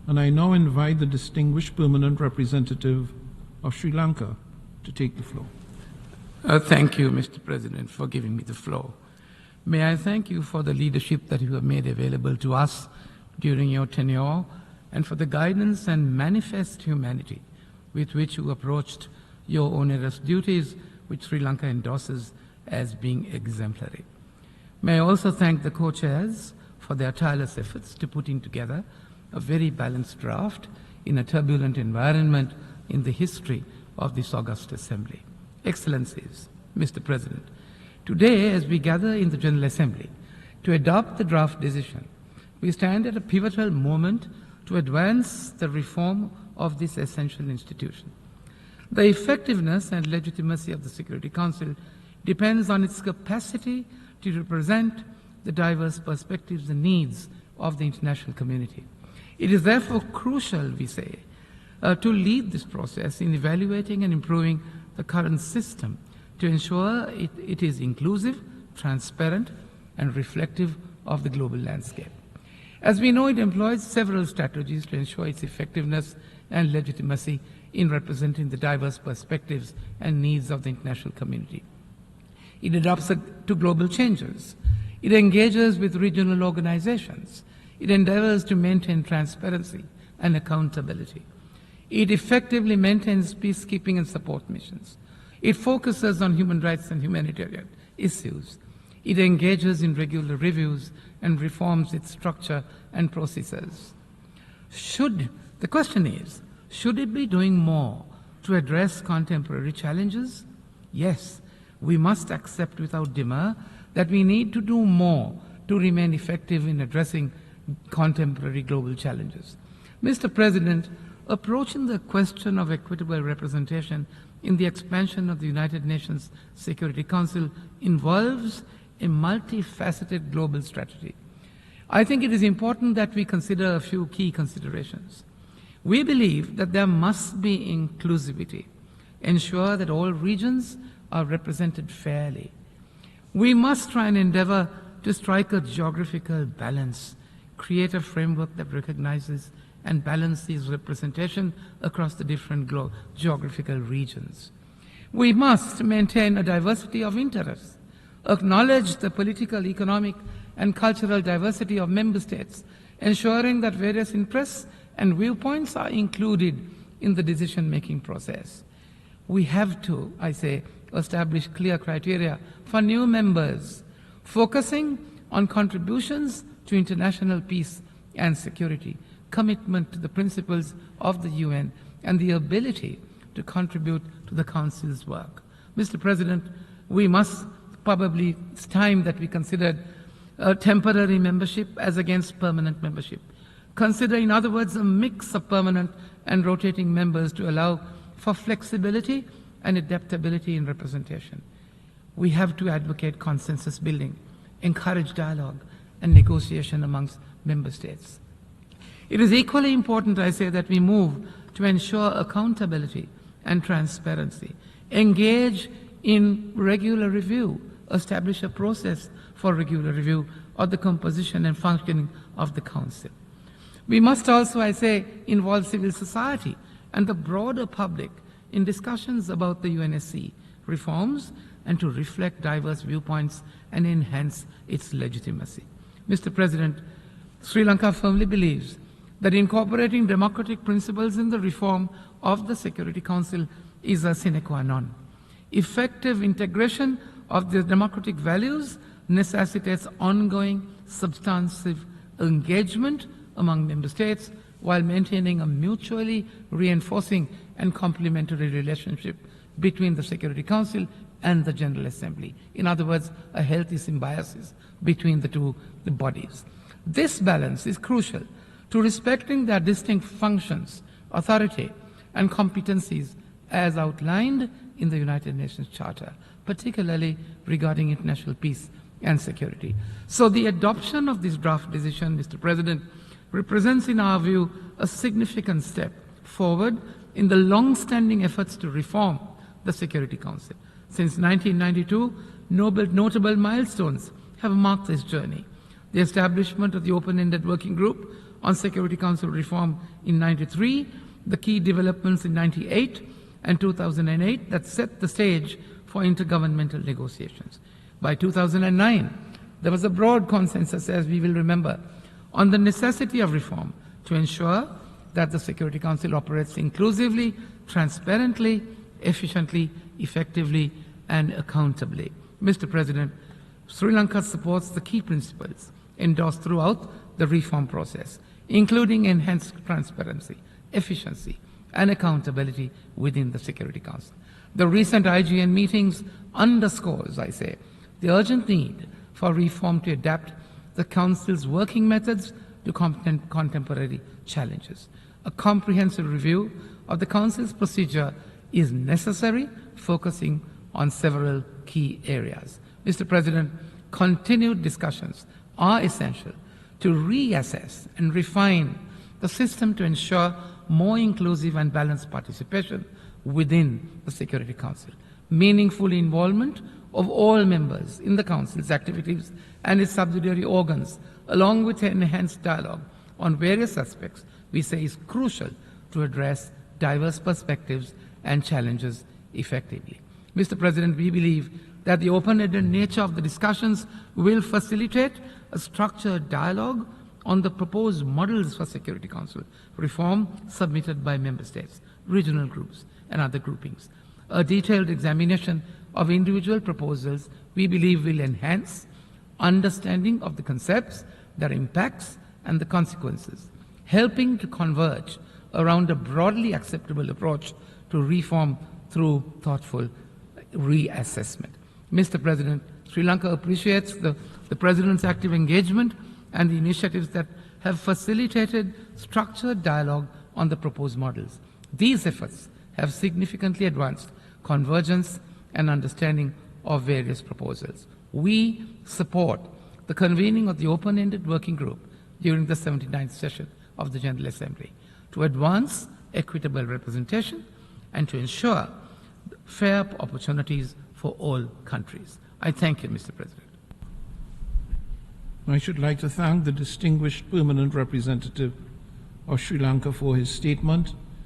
And I now invite the distinguished permanent representative of Sri Lanka to take the floor. Thank you, Mr. President, for giving me the floor. May I thank you for the leadership that you have made available to us during your tenure and for the guidance and manifest humanity with which you approached your onerous duties, which Sri Lanka endorses as being exemplary. May I also thank the co-chairs for their tireless efforts to putting together a very balanced draft in a turbulent environment in the history of this august Assembly. Excellencies, Mr. President, today as we gather in the General Assembly to adopt the draft decision, we stand at a pivotal moment to advance the reform of this essential institution. The effectiveness and legitimacy of the Security Council depends on its capacity to represent the diverse perspectives and needs of the international community. It is therefore crucial, we say, to lead this process in evaluating and improving the current system to ensure it is inclusive, transparent, and reflective of the global landscape. As we know, it employs several strategies to ensure its effectiveness and legitimacy in representing the diverse perspectives and needs of the international community. It adapts to global changes. It engages with regional organizations. It endeavors to maintain transparency and accountability. It effectively maintains peacekeeping and support missions. It focuses on human rights and humanitarian issues. It engages in regular reviews and reforms its structure and processes. The question is, should it be doing more to address contemporary challenges? Yes, we must accept without demur that we need to do more to remain effective in addressing contemporary global challenges. Mr. President, approaching the question of equitable representation in the expansion of the United Nations Security Council involves a multifaceted global strategy. I think it is important that we consider a few key considerations. We believe that there must be inclusivity, ensure that all regions are represented fairly. We must try and endeavor to strike a geographical balance, create a framework that recognizes and balances representation across the different geographical regions. We must maintain a diversity of interests, acknowledge the political, economic, and cultural diversity of member states, ensuring that various interests and viewpoints are included in the decision-making process. We have to, I say, establish clear criteria for new members, focusing on contributions to international peace and security, commitment to the principles of the UN, and the ability to contribute to the Council's work. Mr. President, it's time that we considered temporary membership as against permanent membership. Consider, in other words, a mix of permanent and rotating members to allow for flexibility and adaptability in representation. We have to advocate consensus building, encourage dialogue and negotiation amongst member states. It is equally important, I say, that we move to ensure accountability and transparency, engage in regular review, establish a process for regular review of the composition and functioning of the Council. We must also, I say, involve civil society and the broader public in discussions about the UNSC reforms and to reflect diverse viewpoints and enhance its legitimacy. Mr. President, Sri Lanka firmly believes that incorporating democratic principles in the reform of the Security Council is a sine qua non. Effective integration of the democratic values necessitates ongoing, substantive engagement among member states while maintaining a mutually reinforcing and complementary relationship between the Security Council and the General Assembly. In other words, a healthy symbiosis between the bodies. This balance is crucial to respecting their distinct functions, authority, and competencies as outlined in the United Nations Charter, particularly regarding international peace and security. So the adoption of this draft decision, Mr. President, represents, in our view, a significant step forward in the long-standing efforts to reform the Security Council. Since 1992, notable milestones have marked this journey. The establishment of the open-ended working group on Security Council reform in '93, the key developments in '98 and 2008 that set the stage for intergovernmental negotiations. By 2009, there was a broad consensus, as we will remember, on the necessity of reform to ensure that the Security Council operates inclusively, transparently, efficiently, effectively, and accountably. Mr. President, Sri Lanka supports the key principles endorsed throughout the reform process, including enhanced transparency, efficiency, and accountability within the Security Council. The recent IGN meetings underscores, I say, the urgent need for reform to adapt the Council's working methods to contemporary challenges. A comprehensive review of the Council's procedure is necessary, focusing on several key areas. Mr. President, continued discussions are essential to reassess and refine the system to ensure more inclusive and balanced participation within the Security Council. Meaningful involvement of all members in the Council's activities and its subsidiary organs, along with enhanced dialogue on various aspects, we say is crucial to address diverse perspectives and challenges effectively. Mr. President, we believe that the open-ended nature of the discussions will facilitate a structured dialogue on the proposed models for Security Council reform submitted by member states, regional groups, and other groupings. A detailed examination of individual proposals, we believe, will enhance understanding of the concepts, their impacts, and the consequences, helping to converge around a broadly acceptable approach to reform through thoughtful reassessment. Mr. President, Sri Lanka appreciates the President's active engagement and the initiatives that have facilitated structured dialogue on the proposed models. These efforts have significantly advanced convergence and understanding of various proposals. We support the convening of the open-ended working group during the 79th session of the General Assembly to advance equitable representation and to ensure fair opportunities for all countries. I thank you, Mr. President. I should like to thank the distinguished permanent representative of Sri Lanka for his statement